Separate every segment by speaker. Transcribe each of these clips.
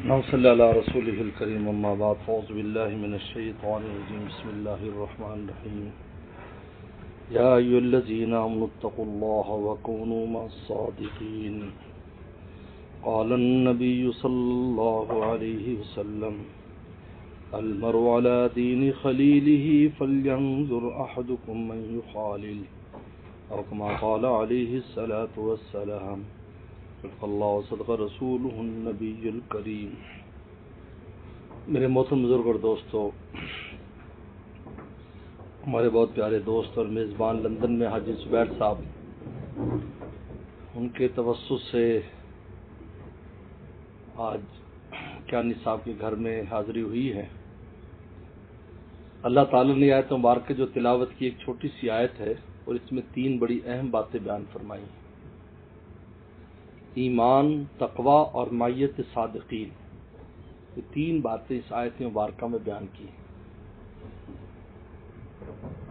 Speaker 1: صلی اللہ رسول الکریم اما بعد فاعوذ باللہ من الشیطان الرجیم بسم اللہ الرحمن الرحیم یا ایھا الذین آمنوا اتقوا اللہ وکونوا مع الصادقین قال النبی صلی اللہ علیہ وسلم المرء علی دین خلیلہ فلینظر احدکم من یخالل او کما قال علیہ الصلاۃ والسلام صدق اللہ صدق رسولہ النبی الکریم۔ میرے محترم بزرگ اور دوستو، ہمارے بہت پیارے دوست اور میزبان لندن میں حاجی زبیر صاحب، ان کے توسط سے آج کیانی صاحب کے گھر میں حاضری ہوئی ہے۔ اللہ تعالیٰ نے آیت مبارکہ جو تلاوت کی، ایک چھوٹی سی آیت ہے اور اس میں 3 بڑی اہم باتیں بیان فرمائی ہیں: ایمان، تقوی اور معیت صادقین۔ یہ 3 باتیں اس آیت مبارکہ میں بیان کی۔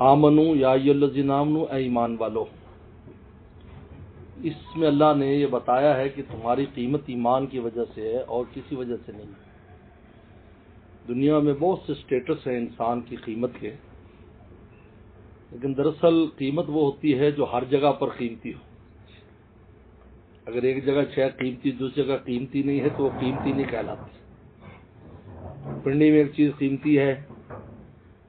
Speaker 1: آمنو یا ایھا الذین آمنو، اے ایمان والو۔ اس میں اللہ نے یہ بتایا ہے کہ تمہاری قیمت ایمان کی وجہ سے ہے اور کسی وجہ سے نہیں۔ دنیا میں بہت سے سٹیٹس ہیں انسان کی قیمت کے، لیکن دراصل قیمت وہ ہوتی ہے جو ہر جگہ پر قیمتی ہو۔ اگر ایک جگہ شے قیمتی دوسری جگہ قیمتی نہیں ہے تو وہ قیمتی نہیں کہلاتی۔ پنڈی میں ایک چیز قیمتی ہے،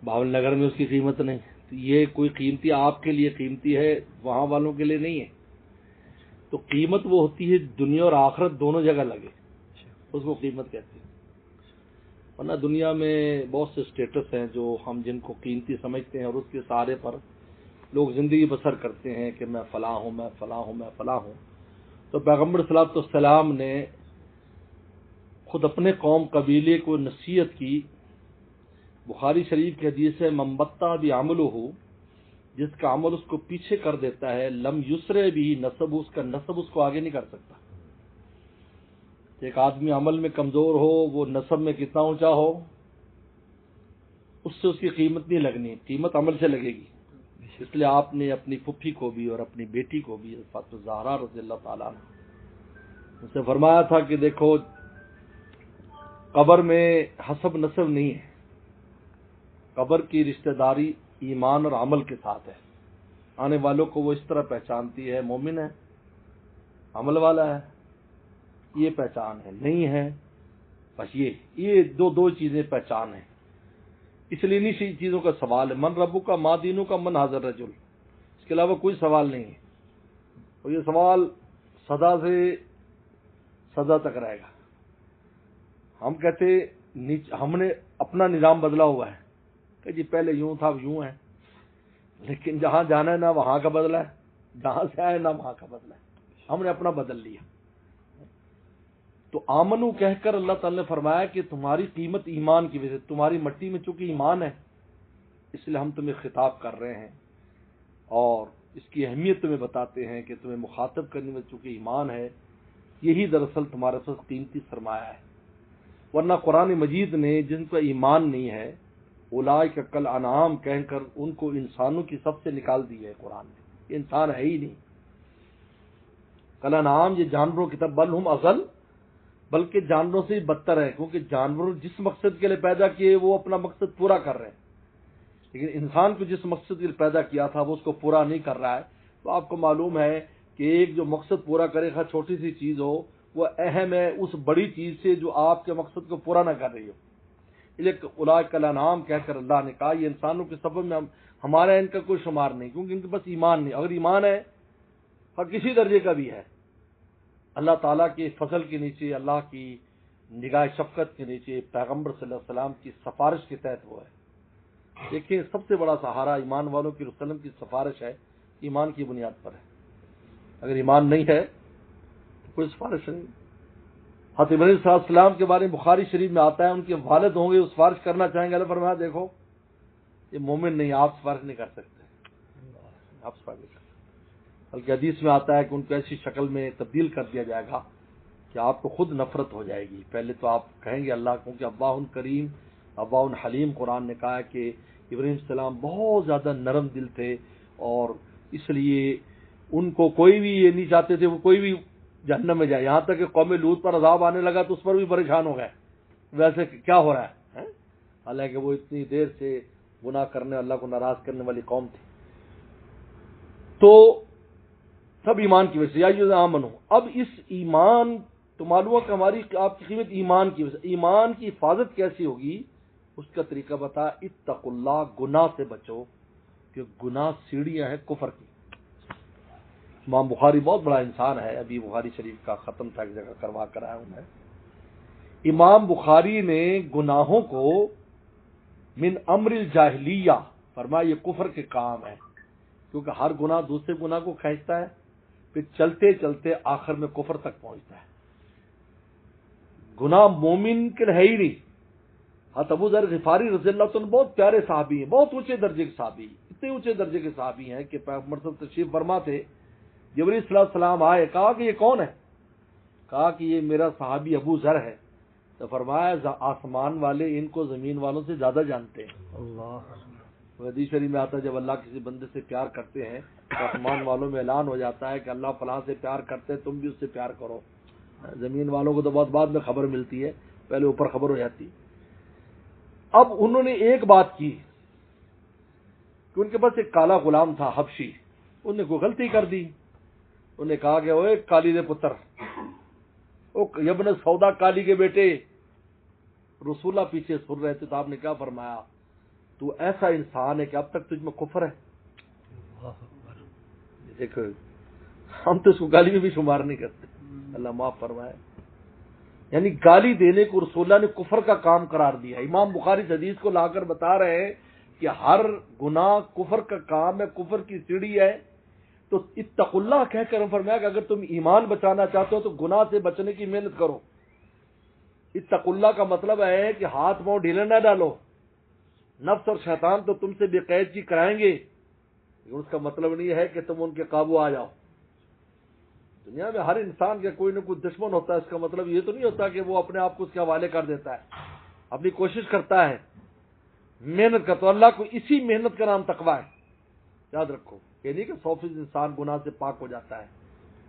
Speaker 1: باول نگر میں اس کی قیمت نہیں، تو یہ کوئی قیمتی آپ کے لیے قیمتی ہے، وہاں والوں کے لیے نہیں ہے۔ تو قیمت وہ ہوتی ہے دنیا اور آخرت دونوں جگہ لگے، اس کو قیمت کہتے ہیں۔ ورنہ دنیا میں بہت سے سٹیٹس ہیں جو ہم جن کو قیمتی سمجھتے ہیں اور اس کے سہارے پر لوگ زندگی بسر کرتے ہیں کہ میں فلاں ہوں، میں فلاں ہوں، میں فلاں ہوں۔ تو پیغمبر صلی اللہ علیہ وسلم نے خود اپنے قوم قبیلے کو نصیحت کی۔ بخاری شریف کی حدیث ہے، من بطأ بعملہ، جس کا عمل اس کو پیچھے کر دیتا ہے، لم یسرع بہ نسب، اس کا نسب اس کو آگے نہیں کر سکتا۔ ایک آدمی عمل میں کمزور ہو، وہ نسب میں کتنا اونچا ہو، اس سے اس کی قیمت نہیں لگنی، قیمت عمل سے لگے گی۔ اس لیے آپ نے اپنی پھپھی کو بھی اور اپنی بیٹی کو بھی، فاطمہ الزہرا رضی اللہ تعالیٰ عنہ، اس نے فرمایا تھا کہ دیکھو، قبر میں حسب نسب نہیں ہے، قبر کی رشتہ داری ایمان اور عمل کے ساتھ ہے۔ آنے والوں کو وہ اس طرح پہچانتی ہے، مومن ہے، عمل والا ہے، یہ پہچان ہے، نہیں ہے بس یہ دو چیزیں پہچان ہیں۔ اس لیے انہی چیزوں کا سوال ہے، من ربک کا، ما دینک کا، من ھذا الرجل، اس کے علاوہ کوئی سوال نہیں ہے۔ اور یہ سوال صدا سے صدا تک رہے گا۔ ہم کہتے ہم نے اپنا نظام بدلا ہوا ہے کہ جی پہلے یوں تھا اب یوں ہے، لیکن جہاں جانا ہے نہ وہاں کا بدلا ہے، جہاں سے آئے نہ وہاں کا بدلا ہے، ہم نے اپنا بدل لیا۔ تو آمنو کہہ کر اللہ تعالی نے فرمایا کہ تمہاری قیمت ایمان کی وجہ سے، تمہاری مٹی میں چونکہ ایمان ہے، اس لیے ہم تمہیں خطاب کر رہے ہیں اور اس کی اہمیت تمہیں بتاتے ہیں کہ تمہیں مخاطب کرنے میں چونکہ ایمان ہے، یہی دراصل تمہارے پاس قیمتی سرمایہ ہے۔ ورنہ قرآن مجید نے جن کا ایمان نہیں ہے، اولئک کالانعام کہہ کر ان کو انسانوں کی صف سے نکال دی ہے قرآن نے، یہ انسان ہے ہی نہیں۔ کالانعام، یہ جانوروں کی طرف، بل ہم اضل، بلکہ جانوروں سے بدتر ہے، کیونکہ جانور جس مقصد کے لیے پیدا کیے وہ اپنا مقصد پورا کر رہے ہیں، لیکن انسان کو جس مقصد کے لیے پیدا کیا تھا وہ اس کو پورا نہیں کر رہا ہے۔ تو آپ کو معلوم ہے کہ ایک جو مقصد پورا کرے گا، چھوٹی سی چیز ہو، وہ اہم ہے اس بڑی چیز سے جو آپ کے مقصد کو پورا نہ کر رہی ہو۔ اس لیے اولئک کالانعام کہہ کر اللہ نے کہا یہ انسانوں کے سبب میں ہمارا ان کا کوئی شمار نہیں، کیونکہ ان کے پاس ایمان نہیں۔ اگر ایمان ہے اور کسی درجے کا بھی ہے، اللہ تعالیٰ کے فضل کے نیچے، اللہ کی نگاہ شفقت کے نیچے، پیغمبر صلی اللہ علیہ وسلم کی سفارش کے تحت وہ ہے۔ دیکھیں، سب سے بڑا سہارا ایمان والوں کی، رسول کی سفارش ہے، ایمان کی بنیاد پر ہے۔ اگر ایمان نہیں ہے تو کوئی سفارش نہیں۔ حضرت ابراہیم صلی اللہ علیہ وسلم کے بارے میں بخاری شریف میں آتا ہے، ان کے والد ہوں گے، وہ سفارش کرنا چاہیں گے، اللہ فرمایا دیکھو یہ مومن نہیں، آپ سفارش نہیں کر سکتے، آپ سفارش نہیں کر سکتے۔ بلکہ حدیث میں آتا ہے کہ ان کو ایسی شکل میں تبدیل کر دیا جائے گا کہ آپ کو خود نفرت ہو جائے گی۔ پہلے تو آپ کہیں گے اللہ کو کہ ابا کریم، ابا حلیم۔ قرآن نے کہا ہے کہ ابراہیم السلام بہت زیادہ نرم دل تھے، اور اس لیے ان کو کوئی بھی یہ نہیں چاہتے تھے وہ کوئی بھی جہنم میں جائے. یہاں تک کہ قوم لوط پر عذاب آنے لگا تو اس پر بھی پریشان ہو گئے, ویسے کیا ہو رہا ہے. حالانکہ وہ اتنی دیر سے گناہ کرنے, اللہ کو ناراض کرنے والی قوم تھی. تو سب ایمان کی وجہ سے, یا جو آمنو. اب اس ایمان تو معلوم ہے کہ ہماری آپ کی قیمت ایمان کی وجہ سے. ایمان کی حفاظت کیسی ہوگی اس کا طریقہ بتا. اتقوا اللہ, گناہ سے بچو, کہ گناہ سیڑھیاں ہیں کفر کی. امام بخاری بہت بڑا انسان ہے, ابھی بخاری شریف کا ختم تھا, ایک جگہ کروا کر آیا ہوں میں. امام بخاری نے گناہوں کو من امر الجاہلیہ فرمایا یہ کفر کے کام ہے, کیونکہ ہر گناہ دوسرے گناہ کو کھینچتا ہے, پھر چلتے چلتے آخر میں کفر تک پہنچتا ہے. گناہ مومن کے ہے ہی نہیں. حضرت ابو ذر غفاری رضی اللہ عنہ بہت پیارے صحابی ہیں, بہت اونچے درجے کے صحابی, اتنے اونچے درجے کے صحابی ہیں کہ پیغمبر صلی اللہ علیہ وسلم تشریف فرما تھے. جبرائیل صلی اللہ علیہ وسلم آئے, کہا کہ یہ کون ہے؟ کہا کہ یہ میرا صحابی ابو ذر ہے. تو فرمایا آسمان والے ان کو زمین والوں سے زیادہ جانتے ہیں. اللہ حدیث شریف میں آتا ہے جب اللہ کسی بندے سے پیار کرتے ہیں تو آسمان والوں میں اعلان ہو جاتا ہے کہ اللہ فلاں سے پیار کرتے ہیں, تم بھی اس سے پیار کرو. زمین والوں کو تو بہت بعد میں خبر ملتی ہے, پہلے اوپر خبر ہو جاتی. اب انہوں نے ایک بات کی کہ ان کے پاس ایک کالا غلام تھا حبشی, انہوں نے کوئی غلطی کر دی. انہوں نے کہا کہ اوے کالی دے پتر, او یبن سودا کالی کے بیٹے. رسول اللہ پیچھے سن رہے تھے تو آپ نے کیا فرمایا, تو ایسا انسان ہے کہ اب تک تجھ میں کفر ہے. دیکھو ہم تو اس کو گالی میں بھی شمار نہیں کرتے, اللہ معاف فرمائے. یعنی گالی دینے کو رسول اللہ نے کفر کا کام قرار دیا. امام بخاری اس حدیث کو لا کر بتا رہے ہیں کہ ہر گناہ کفر کا کام ہے, کفر کی سیڑھی ہے. تو اتقوا اللہ کہہ کر فرمایا کہ اگر تم ایمان بچانا چاہتے ہو تو گناہ سے بچنے کی محنت کرو. اتقوا اللہ کا مطلب ہے کہ ہاتھ پاؤں ڈھیلے نہ ڈالو. نفس اور شیطان تو تم سے بے قیدی کرائیں گے, لیکن اس کا مطلب نہیں ہے کہ تم ان کے قابو آ جاؤ. دنیا میں ہر انسان کا کوئی نہ کوئی دشمن ہوتا ہے, اس کا مطلب یہ تو نہیں ہوتا کہ وہ اپنے آپ کو اس کے حوالے کر دیتا ہے. اپنی کوشش کرتا ہے, محنت کرتا ہے. اللہ کو اسی محنت کا نام تقویٰ ہے, یاد رکھو. یہ نہیں کہ 100% انسان گناہ سے پاک ہو جاتا ہے.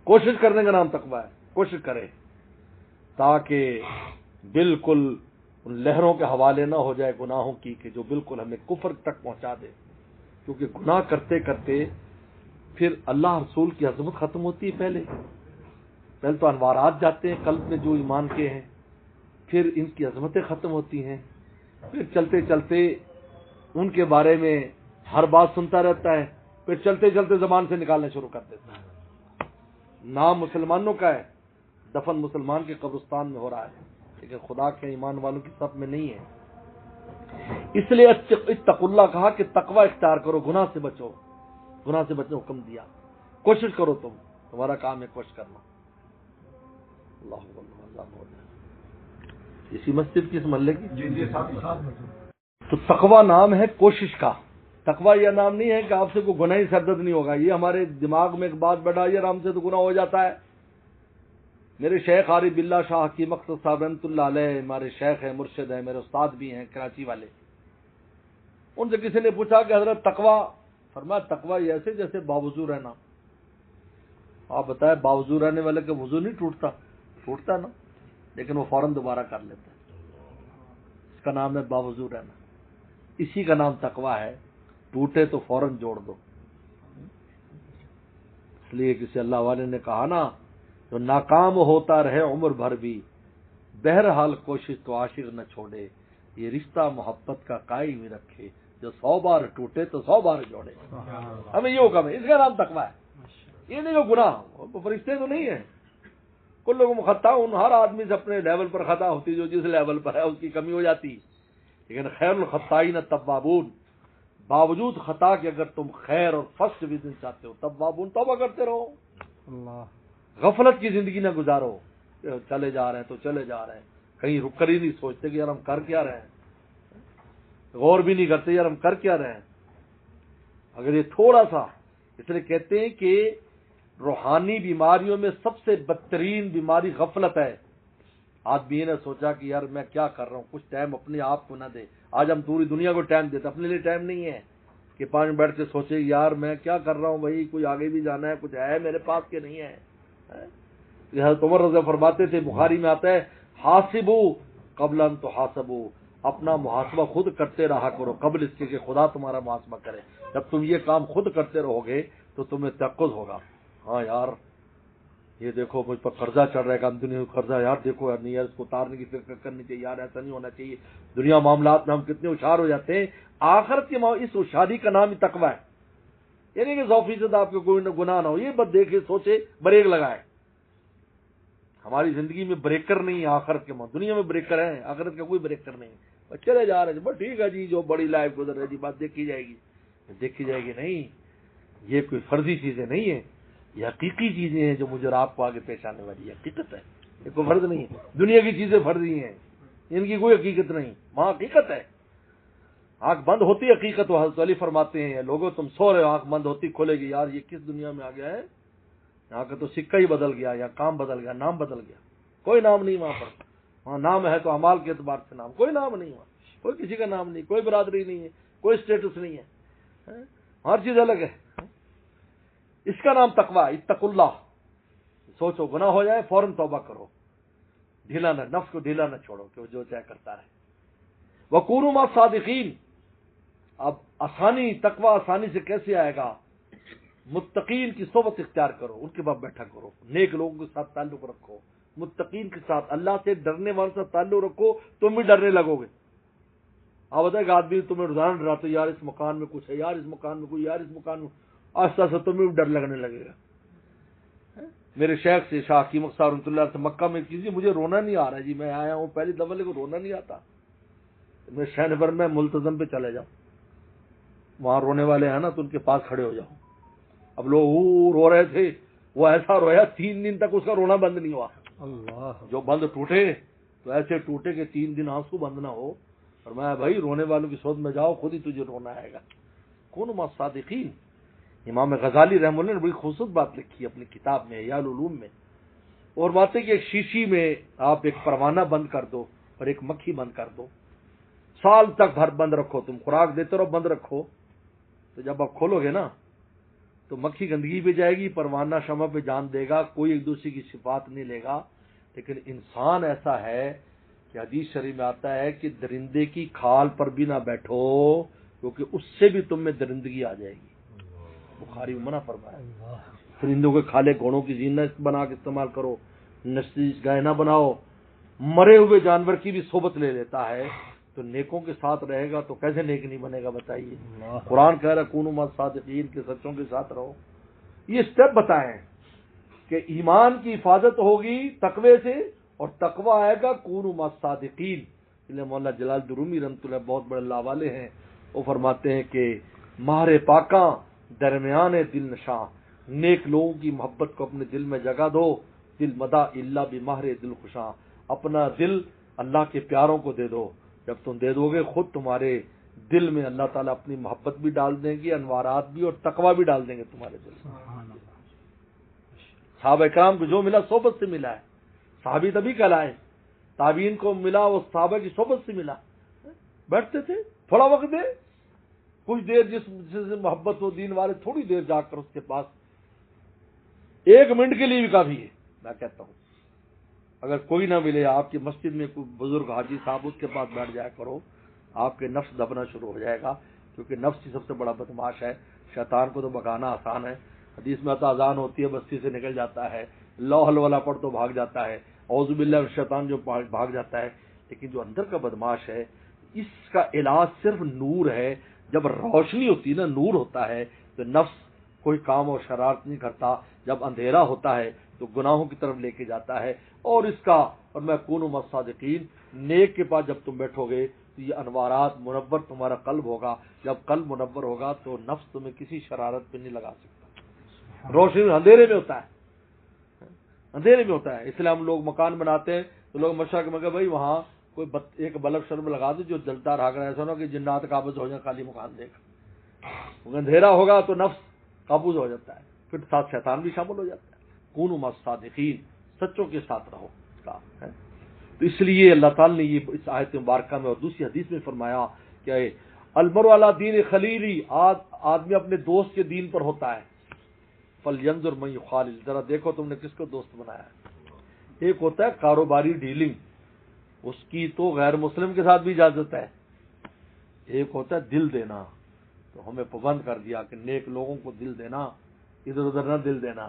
Speaker 1: کوشش کرنے کا نام تقویٰ ہے. کوشش کرے تاکہ بالکل ان لہروں کے حوالے نہ ہو جائے گناہوں کی کہ جو بالکل ہمیں کفر تک پہنچا دے. کیونکہ گناہ کرتے کرتے پھر اللہ رسول کی عظمت ختم ہوتی ہے. پہلے تو انوارات جاتے ہیں قلب میں جو ایمان کے ہیں, پھر ان کی عظمتیں ختم ہوتی ہیں, پھر چلتے چلتے ان کے بارے میں ہر بات سنتا رہتا ہے, پھر چلتے چلتے زبان سے نکالنا شروع کر دیتا ہے. نام مسلمانوں کا ہے, دفن مسلمان کے قبرستان میں ہو رہا ہے, لیکن خدا کے ایمان والوں کی صف میں نہیں ہے. اس لیے اتقوا اللہ کہا کہ تقوی اختیار کرو, گناہ سے بچو. گناہ سے بچنے حکم دیا. کوشش کرو, تمہارا کام ہے کوشش کرنا. اللہ اسی مسجد کی, اس محلے کی. تو تقوی نام ہے کوشش کا. تقوی یہ نام نہیں ہے کہ آپ سے کوئی گناہ ہی سردد نہیں ہوگا. یہ ہمارے دماغ میں ایک بات بیٹھا, یار ہم سے تو گناہ ہو جاتا ہے. میرے شیخ عارف باللہ شاہ کی مقصد صاحب رحمۃ اللہ علیہ ہمارے شیخ ہیں, مرشد ہیں, میرے استاد بھی ہیں کراچی والے. ان سے کسی نے پوچھا کہ حضرت تقوی, فرمایا تقوی ایسے جیسے باوضو رہنا. آپ بتائیں باوضو رہنے والے کا وضو نہیں ٹوٹتا؟ ٹوٹتا نا, لیکن وہ فوراً دوبارہ کر لیتا ہے. اس کا نام ہے باوضو رہنا. اسی کا نام تقوی ہے. ٹوٹے تو فوراً جوڑ دو. اس لیے کسی اللہ والے نے کہا نا, جو ناکام ہوتا رہے عمر بھر بھی, بہرحال کوشش تو عاشق نہ چھوڑے. یہ رشتہ محبت کا قائم ہی رکھے, جو 100 بار ٹوٹے تو 100 بار جوڑے. ہمیں یہ حکم ہے, اس کا نام تقویٰ ہے. یہ نہیں کہ گناہ, فرشتے تو نہیں ہیں. کل لوگوں میں خطا, ان ہر آدمی سے اپنے لیول پر خطا ہوتی, جو جس لیول پر ہے اس کی کمی ہو جاتی. لیکن خیر الخطائین التوابون, باوجود خطا کہ اگر تم خیر اور فرسٹ بزنس چاہتے ہو, توابون توبہ کرتے رہو. اللہ غفلت کی زندگی نہ گزارو. چلے جا رہے ہیں تو چلے جا رہے ہیں, کہیں رک کر ہی نہیں سوچتے کہ یار ہم کر کیا رہے ہیں, غور بھی نہیں کرتے یار ہم کر کیا رہے ہیں. اگر یہ تھوڑا سا, اس لیے کہتے ہیں کہ روحانی بیماریوں میں سب سے بدترین بیماری غفلت ہے. آدمی یہ نہ سوچا کہ یار میں کیا کر رہا ہوں, کچھ ٹائم اپنے آپ کو نہ دے. آج ہم پوری دنیا کو ٹائم دیتے, اپنے لیے ٹائم نہیں ہے کہ 5 منٹ بیٹھ کے سوچے یار میں کیا کر رہا ہوں, بھائی کوئی آگے بھی جانا ہے, کچھ ہے میرے پاس کہ نہیں ہے. حضرت عمر رضی اللہ فرماتے تھے، بخاری میں آتا ہے، حاسبو قبل ان تحاسبو، اپنا محاسبہ خود کرتے رہا کرو قبل اس کے کہ خدا تمہارا محاسبہ کرے۔ جب تم یہ کام خود کرتے رہو گے تو تمہیں تیقظ ہوگا، ہاں یار یہ دیکھو مجھ پر قرضہ چڑھ رہا ہے، کام دنیا میں قرضہ، یار دیکھو یار نہیں یار اس کو اتارنے کی فکر کرنی چاہیے، یار ایسا نہیں ہونا چاہیے۔ دنیا معاملات میں ہم کتنے ہوشیار ہو جاتے ہیں، آخرت کے اس ہوشیاری کا نام ہی تقویٰ ہے۔ یعنی کہ 100% آپ کو کوئی گناہ نہ ہو، یہ بس دیکھے سوچے بریک لگائے۔ ہماری زندگی میں بریکر نہیں ہے آخرت کے موت، دنیا میں بریکر ہے، آخرت کا کوئی بریکر نہیں ہے۔ بس چلے جا رہے ہیں، بس ٹھیک ہے جی، جو بڑی لائف گزر رہی ہے جی، بات دیکھی جائے گی نہیں، یہ کوئی فرضی چیزیں نہیں ہیں، یہ حقیقی چیزیں ہیں جو مجھے اور آپ کو آگے پیش آنے والی ہے، حقیقت ہے، یہ کوئی فرض نہیں ہے۔ دنیا کی چیزیں فرضی ہیں، ان کی کوئی حقیقت نہیں، وہاں حقیقت ہے۔ آنکھ بند ہوتی حقیقت، وہ حضرت علی فرماتے ہیں، لوگوں تم سو رہے ہو، آنکھ بند ہوتی کھولے گی، یار یہ کس دنیا میں آ گیا ہے، یہاں کا تو سکہ ہی بدل گیا، یا کام بدل گیا، نام بدل گیا، کوئی نام نہیں وہاں پر۔ وہاں نام ہے تو اعمال کے اعتبار سے نام، کوئی نام نہیں وہاں، کوئی کسی کا نام نہیں، کوئی برادری نہیں ہے، کوئی اسٹیٹس نہیں ہے، ہر چیز الگ ہے۔ اس کا نام تقویٰ، اتقوا اللہ۔ سوچو گناہ ہو جائے فوراً توبہ کرو، ڈھیلا نہ، نفس کو ڈھیلا نہ چھوڑو کہ وہ جو چاہے کرتا رہے۔ وَكُونُوا مَعَ الصَّادِقِينَ۔ اب آسانی، تقویٰ آسانی سے کیسے آئے گا؟ متقین کی صحبت اختیار کرو، ان کے بعد بیٹھا کرو، نیک لوگوں کے ساتھ تعلق رکھو، متقین کے ساتھ، اللہ سے ڈرنے والوں سے تعلق رکھو، تم بھی ڈرنے لگو گے۔ آپ بتائیں کہ آدمی تمہیں روزانہ ڈراتے، یار اس مکان میں کچھ ہے، یار اس مکان میں کوئی، یار اس مکان میں، آہستہ آہستہ تمہیں بھی ڈر لگنے لگے گا۔ میرے شیخ سے، شاہ حکیم صاحب رحمۃ اللہ سے مکہ میں کسی، مجھے رونا نہیں آ رہا جی، میں آیا ہوں پہلی دفعہ لیکن رونا نہیں آتا، میں شہر بھر میں ملتزم پہ چلے جاؤں، وہاں رونے والے ہیں نا تو ان کے پاس کھڑے ہو جاؤ۔ اب لوگ رو رہے تھے، وہ ایسا رویا 3 دن تک اس کا رونا بند نہیں ہوا۔ اللہ، جو بند ٹوٹے تو ایسے ٹوٹے کہ 3 دن آنسو بند نہ ہو، اور میں بھائی رونے والوں کی صحبت میں جاؤ، خود ہی تجھے رونا آئے گا۔ کونوا مع الصادقین۔ امام غزالی رحمہ اللہ نے بڑی خوبصورت بات لکھی اپنی کتاب میں احیاء العلوم میں، اور بات ہے کہ ایک شیشی میں آپ ایک پروانہ بند کر دو اور ایک مکھی بند کر دو، سال تک بھر بند رکھو، تم خوراک دیتے رہو، بند رکھو، تو جب آپ کھولو گے نا تو مکھی گندگی پہ جائے گی، پروانہ شمع پہ جان دے گا، کوئی ایک دوسرے کی صفات نہیں لے گا۔ لیکن انسان ایسا ہے کہ حدیث شریف میں آتا ہے کہ درندے کی کھال پر بھی نہ بیٹھو کیونکہ اس سے بھی تم میں درندگی آ جائے گی، بخاری میں منع فرمایا۔ پرندوں کے کھالے گھوڑوں کی زینت بنا کے استعمال کرو، نشیز گائے نہ بناؤ۔ مرے ہوئے جانور کی بھی صحبت لے لیتا ہے تو نیکوں کے ساتھ رہے گا تو کیسے نیک نہیں بنے گا بتائیے؟ قرآن کہہ رہا کونوا مع الصادقین، کے سچوں کے ساتھ رہو۔ یہ اسٹیپ بتائیں کہ ایمان کی حفاظت ہوگی تقوی سے، اور تقوی آئے گا کونوا مع الصادقین۔ اس لیے مولانا جلال الدین رومی رحمۃ اللہ بہت بڑے اللہ والے ہیں، وہ فرماتے ہیں کہ ماہر پاکاں درمیان دل نشاں، نیک لوگوں کی محبت کو اپنے دل میں جگہ دو، دل مدا اللہ بماہر دل خوشاں، اپنا دل اللہ کے پیاروں کو دے دو، جب تم دے دو گے خود تمہارے دل میں اللہ تعالیٰ اپنی محبت بھی ڈال دیں گے، انوارات بھی، اور تقویٰ بھی ڈال دیں گے تمہارے دل میں۔ صحابہ کرام کو جو ملا صحبت سے ملا ہے، صحابی تبھی کہلائے، تابعین کو ملا وہ صحابہ کی صحبت سے ملا۔ بیٹھتے تھے، تھوڑا وقت دے، کچھ دیر جس سے محبت ہو دین والے، تھوڑی دیر جا کر اس کے پاس 1 منٹ کے لیے بھی کافی ہے۔ میں کہتا ہوں اگر کوئی نہ ملے، آپ کی مسجد میں کوئی بزرگ حاجی صاحب، اس کے پاس بیٹھ جایا کرو، آپ کے نفس دبنا شروع ہو جائے گا، کیونکہ نفس ہی سب سے بڑا بدماش ہے۔ شیطان کو تو بھگانا آسان ہے، حدیث میں اذان ہوتی ہے بستی سے نکل جاتا ہے، لا حول ولا قوت تو بھاگ جاتا ہے، اعوذ باللہ من الشیطان جو بھاگ جاتا ہے، لیکن جو اندر کا بدماش ہے اس کا علاج صرف نور ہے۔ جب روشنی ہوتی ہے نا، نور ہوتا ہے تو نفس کوئی کام اور شرارت نہیں کرتا، جب اندھیرا ہوتا ہے تو گناہوں کی طرف لے کے جاتا ہے۔ اور اس کا، اور میں کونوا مع الصادقین، نیک کے پاس جب تم بیٹھو گے تو یہ انوارات، منور تمہارا قلب ہوگا، جب قلب منور ہوگا تو نفس تمہیں کسی شرارت پہ نہیں لگا سکتا۔ روشنی اندھیرے میں ہوتا ہے، اندھیرے میں ہوتا ہے، اس لیے ہم لوگ مکان بناتے ہیں تو لوگ مشورہ کرتے ہیں بھائی وہاں کوئی ایک بلب شرم لگا دو جو جلتا رہا کر، ایسا نہ کہ جنات قابض ہو جائیں خالی مکان دیکھ۔ اندھیرا ہوگا تو نفس قابض ہو جاتا ہے، پھر ساتھ شیطان بھی شامل ہو جاتا ہے۔ کونوا مع الصادقین، سچوں کے ساتھ رہو کا ہے۔ تو اس لیے اللہ تعالی نے یہ اس آیت مبارکہ میں اور دوسری حدیث میں فرمایا کہ المرء علی دین خلیلی، آدمی اپنے دوست کے دین پر ہوتا ہے۔ فلینظر من یخالل، ذرا دیکھو تم نے کس کو دوست بنایا ہے۔ ایک ہوتا ہے کاروباری ڈیلنگ، اس کی تو غیر مسلم کے ساتھ بھی اجازت ہے، ایک ہوتا ہے دل دینا، تو ہمیں پابند کر دیا کہ نیک لوگوں کو دل دینا، ادھر ادھر نہ دل دینا،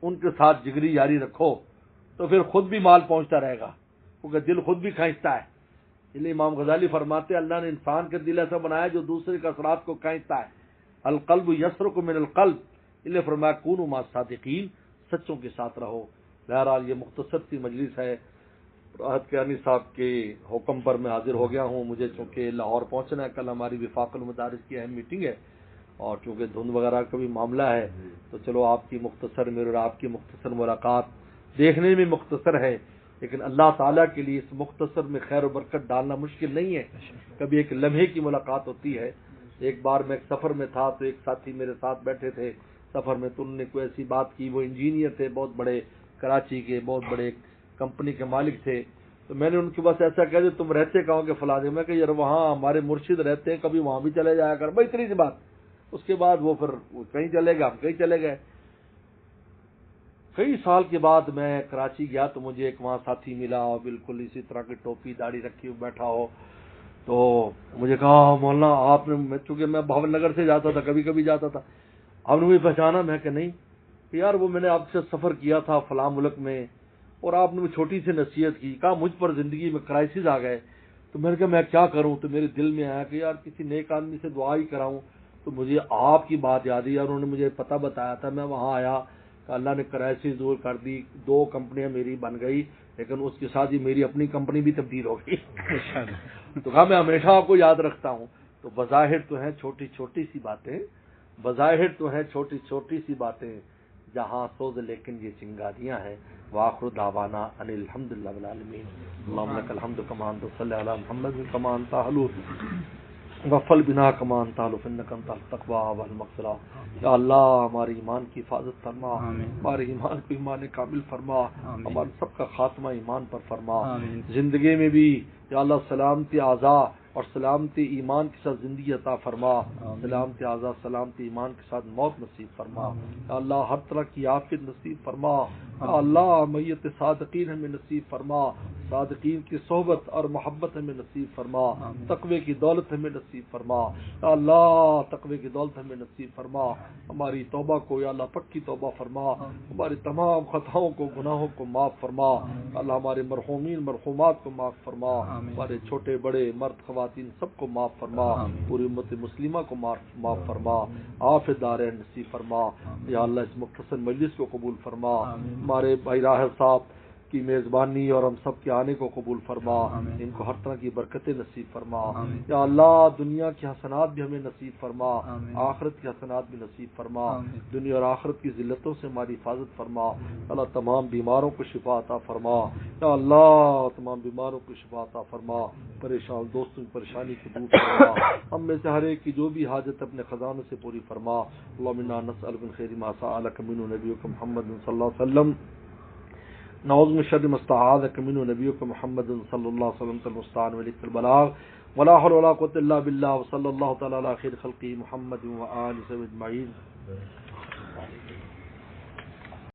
Speaker 1: ان کے ساتھ جگری یاری رکھو تو پھر خود بھی مال پہنچتا رہے گا، کیونکہ دل خود بھی کھینچتا ہے۔ اس لیے امام غزالی فرماتے ہیں اللہ نے انسان کے دل ایسا بنایا جو دوسرے کے اثرات کو کھینچتا ہے، القلب یسرق من القلب، اس لیے فرمایا کونوا مع الصادقین، سچوں کے ساتھ رہو۔ بہرحال یہ مختصر سی مجلس ہے، راحت کیانی صاحب کے حکم پر میں حاضر ہو گیا ہوں، مجھے چونکہ لاہور پہنچنا ہے، کل ہماری وفاق المدارس کی اہم میٹنگ ہے، اور چونکہ دھند وغیرہ کا بھی معاملہ ہے تو چلو آپ کی مختصر میرے اور آپ کی مختصر ملاقات دیکھنے میں مختصر ہے، لیکن اللہ تعالیٰ کے لیے اس مختصر میں خیر و برکت ڈالنا مشکل نہیں ہے، کبھی ایک لمحے کی ملاقات ہوتی ہے۔ ایک بار میں ایک سفر میں تھا تو ایک ساتھی میرے ساتھ بیٹھے تھے سفر میں، تو انہوں نے کوئی ایسی بات کی، وہ انجینئر تھے بہت بڑے، کراچی کے بہت بڑے کمپنی کے مالک تھے، تو میں نے ان کے پاس ایسا کہہ دیا تم رہتے کہاں کہ فلاں جگہ، میں کہ یار وہاں ہمارے مرشد رہتے ہیں، کبھی وہاں بھی چلے جایا کر، بھائی اتنی سی بات۔ اس کے بعد وہ پھر کہیں چلے گئے، ہم کہیں چلے گئے۔ کئی سال کے بعد میں کراچی گیا تو مجھے ایک وہاں ساتھی ملا، اور بالکل اسی طرح کی ٹوپی داڑھی رکھی ہوئی بیٹھا ہو، تو مجھے کہا مولانا آپ نے، چونکہ میں بھاون نگر سے جاتا تھا، کبھی کبھی جاتا تھا، آپ نے مجھے پہچانا؟ میں کہ نہیں، کہ یار وہ میں نے آپ سے سفر کیا تھا فلاں ملک میں، اور آپ نے وہ چھوٹی سی نصیحت کی، کہا مجھ پر زندگی میں کرائسس آ گئے، تو میں نے کہا میں کیا کروں، تو میرے دل میں آیا کہ یار کسی نیک آدمی سے دعا ہی کراؤں، تو مجھے آپ کی بات یاد آئی، اور انہوں نے مجھے پتہ بتایا تھا، میں وہاں آیا کہ اللہ نے کرائسس دور کر دی، 2 کمپنیاں میری بن گئی، لیکن اس کے ساتھ ہی میری اپنی کمپنی بھی تبدیل ہو گئی۔ تو کہا میں ہمیشہ آپ کو یاد رکھتا ہوں۔ تو بظاہر تو ہیں چھوٹی چھوٹی سی باتیں، بظاہر تو ہیں چھوٹی چھوٹی سی باتیں، جہاں سوز لیکن یہ چنگاریاں ہیں۔ وآخر دعوانا ان الحمدللہ رب العالمین، اللہم لک الحمد کما انت صلی علی محمد کما انت اہل غفل بنا کما انت اہل فانک انت التقوی والمغفرہ۔ یا اللہ ہمارے ایمان کی حفاظت فرما، ہمارے ایمان کو ایمان کامل فرما، ہمارے سب کا خاتمہ ایمان پر فرما، زندگی میں بھی یا اللہ سلامتی اعضاء اور سلامتی ایمان کے ساتھ زندگی عطا فرما، سلامتی اعضاء سلامتی ایمان کے ساتھ موت نصیب فرما، یا اللہ ہر طرح کی عافیت نصیب فرما، یا اللہ میت صادقین ہمیں نصیب فرما، صادقین کی صحبت اور محبت ہمیں نصیب فرما، تقوی کی دولت ہمیں نصیب فرما، یا اللہ تقوی کی دولت ہمیں نصیب فرما، ہماری توبہ کو یا اللہ پکی توبہ فرما، ہماری تمام خطاؤں کو گناہوں کو معاف فرما، اللہ ہمارے مرحومین مرحومات کو معاف فرما، ہمارے چھوٹے بڑے مرد خواتین سب کو معاف فرما، پوری امت مسلمہ کو معاف فرما، عافیت دارین نصیب فرما، یا اللہ اس مختصر مجلس کو قبول فرما، ہمارے بھائی راہل صاحب کی میزبانی اور ہم سب کے آنے کو قبول فرما، ان کو ہر طرح کی برکتیں نصیب فرما، یا اللہ دنیا کی حسنات بھی ہمیں نصیب فرما، آخرت کی حسنات بھی نصیب فرما، دنیا اور آخرت کی ذلتوں سے ہماری حفاظت فرما، اللہ تمام بیماروں کو شفا عطا فرما، یا اللہ تمام بیماروں کو شفا عطا فرما، پریشان دوستوں کی پریشانی کو دور فرما، ہم میں سے ہر ایک کی جو بھی حاجت اپنے خزانوں سے پوری فرما، اللہم انا نسألک من خیر ما سألک منہ نبیک محمد صلی اللہ علیہ وسلم، نعوذ من شر ما استعاذک منہ نبیک محمد صلی اللہ علیہ وسلم المستعان ولیک البلاغ ولا حول ولا قوة الا باللہ وصلی اللہ تعالی علی خیر خلقہ محمد وآلہ اجمعین۔